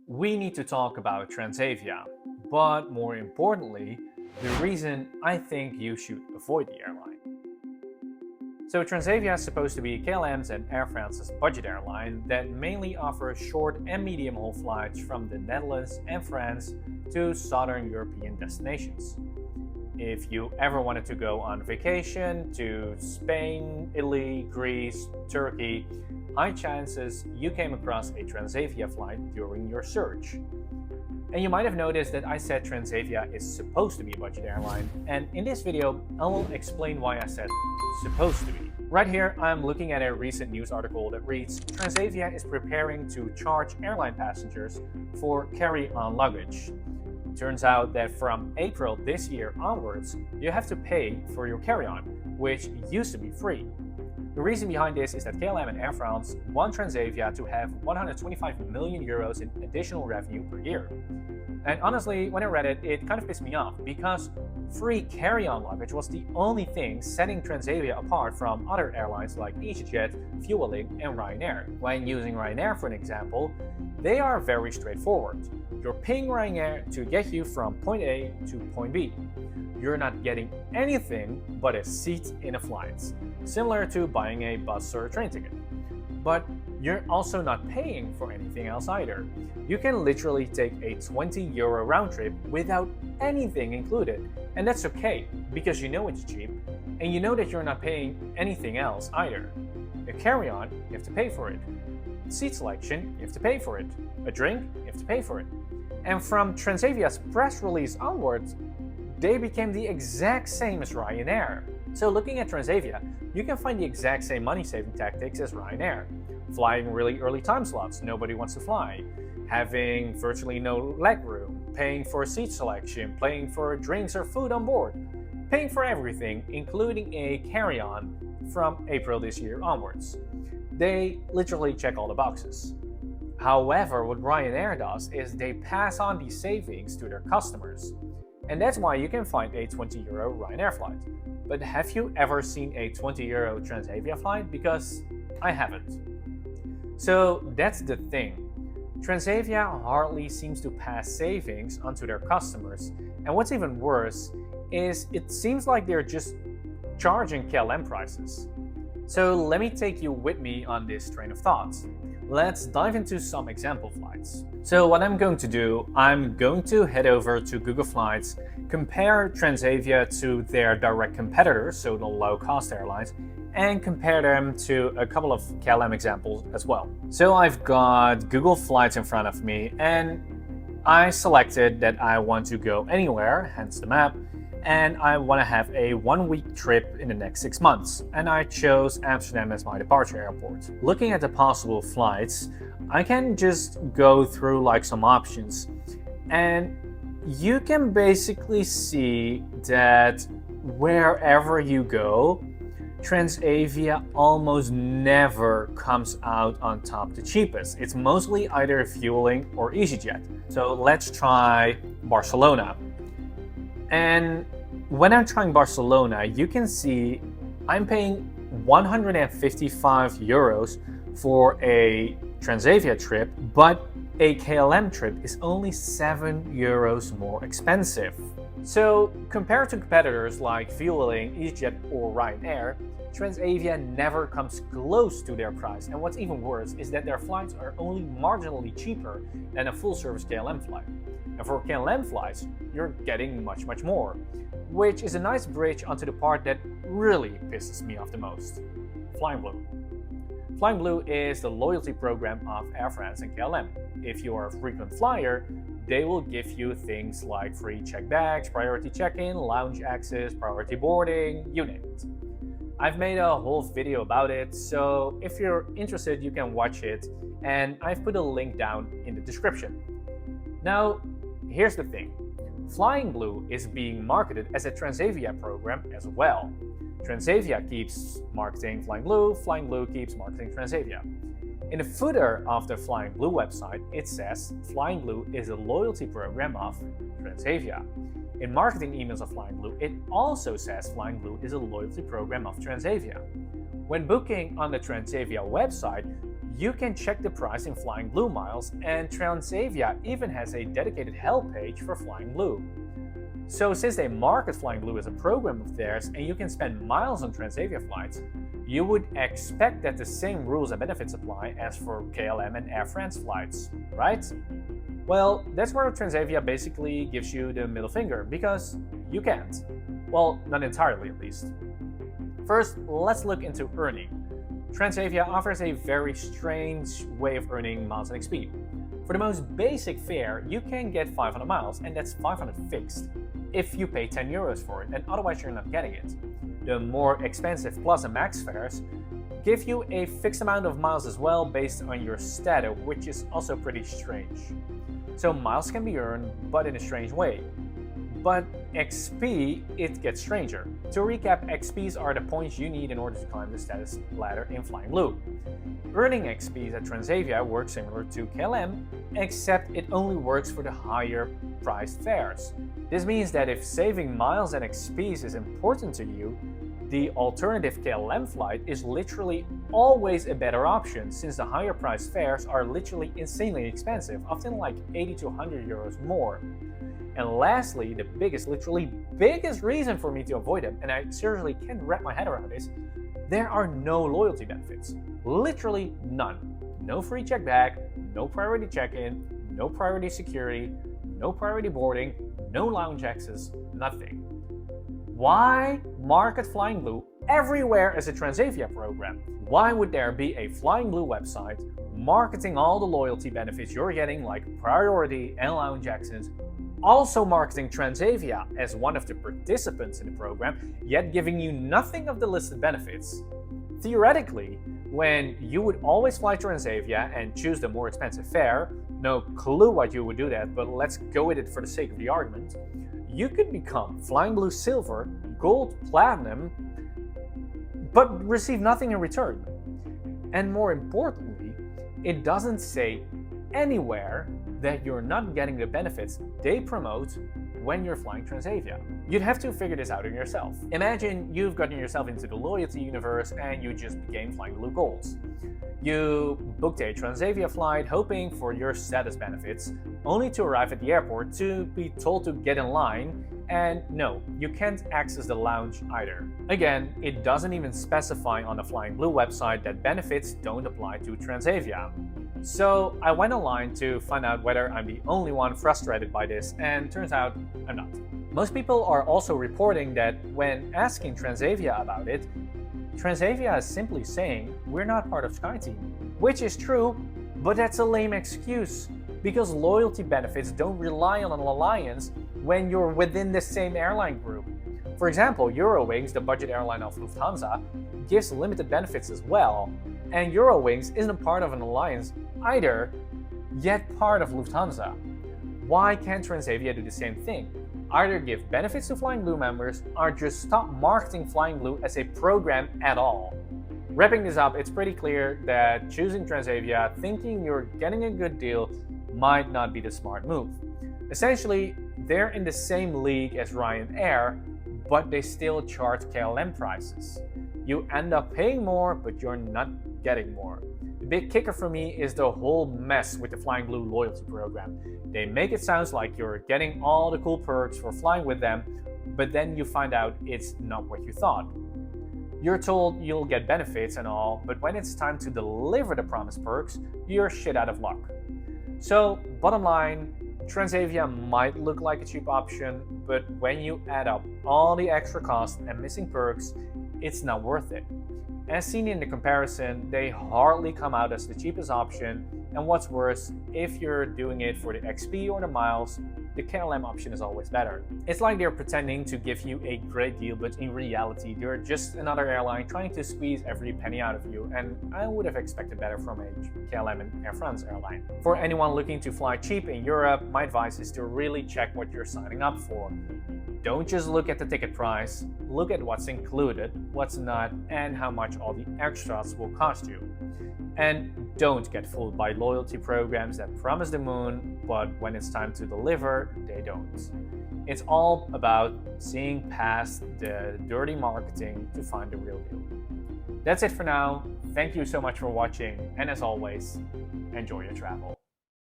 We need to talk about Transavia, but more importantly, the reason I think you should avoid the airline. So Transavia is supposed to be KLM's and Air France's budget airline that mainly offers short and medium-haul flights from the Netherlands and France to southern European destinations. If you ever wanted to go on vacation to Spain, Italy, Greece, Turkey, high chances you came across a Transavia flight during your search. And you might have noticed that I said Transavia is supposed to be a budget airline, and in this video I will explain why I said supposed to be. Right here I'm looking at a recent news article that reads, Transavia is preparing to charge airline passengers for carry-on luggage. Turns out that from April this year onwards, you have to pay for your carry-on, which used to be free. The reason behind this is that KLM and Air France want Transavia to have 125 million euros in additional revenue per year. And honestly, when I read it, it kind of pissed me off because free carry-on luggage was the only thing setting Transavia apart from other airlines like EasyJet, Vueling, and RyanAir. When using RyanAir for an example, they are very straightforward. You're paying RyanAir to get you from point A to point B. You're not getting anything but a seat in a flight, similar to buying a bus or a train ticket. But you're also not paying for anything else either. You can literally take a 20 euro round trip without anything included, and that's okay because you know it's cheap and you know that you're not paying anything else either. A carry-on, you have to pay for it. Seat selection, you have to pay for it. A drink, you have to pay for it. And from Transavia's press release onwards, they became the exact same as RyanAir. So looking at Transavia, you can find the exact same money-saving tactics as RyanAir. Flying really early time slots, nobody wants to fly. Having virtually no leg room, paying for seat selection, paying for drinks or food on board. Paying for everything, including a carry-on from April this year onwards. They literally check all the boxes. However, what RyanAir does is they pass on these savings to their customers. And that's why you can find a 20 euro RyanAir flight. But have you ever seen a 20 euro Transavia flight? Because I haven't. So that's the thing. Transavia hardly seems to pass savings onto their customers. And what's even worse is it seems like they're just charging KLM prices. So let me take you with me on this train of thought. Let's dive into some example flights. So what I'm going to do, I'm going to head over to Google Flights, compare Transavia to their direct competitors, so the low-cost airlines, and compare them to a couple of KLM examples as well. So I've got Google Flights in front of me, and I selected that I want to go anywhere, hence the map, and I want to have a 1-week trip in the next 6 months, and I chose Amsterdam as my departure airport. Looking at the possible flights, I can just go through like some options, and you can basically see that wherever you go, Transavia almost never comes out on top the cheapest. It's mostly either Vueling or EasyJet. So let's try Barcelona. And when I'm trying Barcelona, you can see I'm paying 155 euros for a Transavia trip, but a KLM trip is only 7 euros more expensive. So compared to competitors like Vueling, EasyJet or RyanAir, Transavia never comes close to their price, and what's even worse is that their flights are only marginally cheaper than a full-service KLM flight. And for KLM flights, you're getting much more, which is a nice bridge onto the part that really pisses me off the most. Flying Blue. Flying Blue is the loyalty program of Air France and KLM. If you are a frequent flyer, they will give you things like free checked bags, priority check-in, lounge access, priority boarding, you name it. I've made a whole video about it, so if you're interested, you can watch it, and I've put a link down in the description. Now, here's the thing. Flying Blue is being marketed as a Transavia program as well. Transavia keeps marketing Flying Blue keeps marketing Transavia. In the footer of the Flying Blue website, it says Flying Blue is a loyalty program of Transavia. In marketing emails of Flying Blue, it also says Flying Blue is a loyalty program of Transavia. When booking on the Transavia website, you can check the price in Flying Blue miles, and Transavia even has a dedicated help page for Flying Blue. So since they market Flying Blue as a program of theirs and you can spend miles on Transavia flights, you would expect that the same rules and benefits apply as for KLM and Air France flights, right? Well, that's where Transavia basically gives you the middle finger, because you can't. Well, not entirely at least. First, let's look into earning. Transavia offers a very strange way of earning miles and XP. For the most basic fare, you can get 500 miles, and that's 500 fixed, if you pay 10 euros for it, and otherwise you're not getting it. The more expensive Plus and Max fares give you a fixed amount of miles as well based on your status, which is also pretty strange. So miles can be earned, but in a strange way. But XP, it gets stranger. To recap, XPs are the points you need in order to climb the status ladder in Flying Blue. Earning XPs at Transavia works similar to KLM, except it only works for the higher priced fares. This means that if saving miles and XPs is important to you, the alternative KLM flight is literally always a better option, since the higher priced fares are literally insanely expensive, often like 80 to 100 euros more. And lastly, the literally biggest reason for me to avoid them, and I seriously can't wrap my head around this, there are no loyalty benefits. Literally none. No free check bag, no priority check-in, no priority security, no priority boarding, no lounge access, nothing. Why market Flying Blue everywhere as a Transavia program? Why would there be a Flying Blue website marketing all the loyalty benefits you're getting, like priority and lounge access, also marketing Transavia as one of the participants in the program, yet giving you nothing of the listed benefits? Theoretically, when you would always fly Transavia and choose the more expensive fare, no clue what you would do that, but let's go with it for the sake of the argument, you could become Flying Blue Silver, Gold, Platinum, but receive nothing in return. And more importantly, it doesn't say anywhere that you're not getting the benefits they promote when you're flying Transavia. You'd have to figure this out on yourself. Imagine you've gotten yourself into the loyalty universe and you just became Flying Blue Golds. You booked a Transavia flight hoping for your status benefits, only to arrive at the airport to be told to get in line, and no, you can't access the lounge either. Again, it doesn't even specify on the Flying Blue website that benefits don't apply to Transavia. So I went online to find out whether I'm the only one frustrated by this, and turns out I'm not. Most people are also reporting that when asking Transavia about it, Transavia is simply saying we're not part of SkyTeam, which is true, but that's a lame excuse, because loyalty benefits don't rely on an alliance when you're within the same airline group. For example, Eurowings, the budget airline of Lufthansa, gives limited benefits as well, and Eurowings isn't part of an alliance either, yet part of Lufthansa. Why can't Transavia do the same thing? Either give benefits to Flying Blue members, or just stop marketing Flying Blue as a program at all. Wrapping this up, it's pretty clear that choosing Transavia thinking you're getting a good deal might not be the smart move. Essentially, they're in the same league as RyanAir, but they still charge KLM prices. You end up paying more, but you're not getting more. The big kicker for me is the whole mess with the Flying Blue loyalty program. They make it sound like you're getting all the cool perks for flying with them, but then you find out it's not what you thought. You're told you'll get benefits and all, but when it's time to deliver the promised perks, you're shit out of luck. So, bottom line, Transavia might look like a cheap option, but when you add up all the extra costs and missing perks, it's not worth it. As seen in the comparison, they hardly come out as the cheapest option, and what's worse, if you're doing it for the XP or the miles, the KLM option is always better. It's like they're pretending to give you a great deal, but in reality, they're just another airline trying to squeeze every penny out of you, and I would have expected better from a KLM and Air France airline. For anyone looking to fly cheap in Europe, my advice is to really check what you're signing up for. Don't just look at the ticket price, look at what's included, what's not, and how much all the extras will cost you. And don't get fooled by loyalty programs that promise the moon, but when it's time to deliver, they don't. It's all about seeing past the dirty marketing to find the real deal. That's it for now. Thank you so much for watching, and as always, enjoy your travels.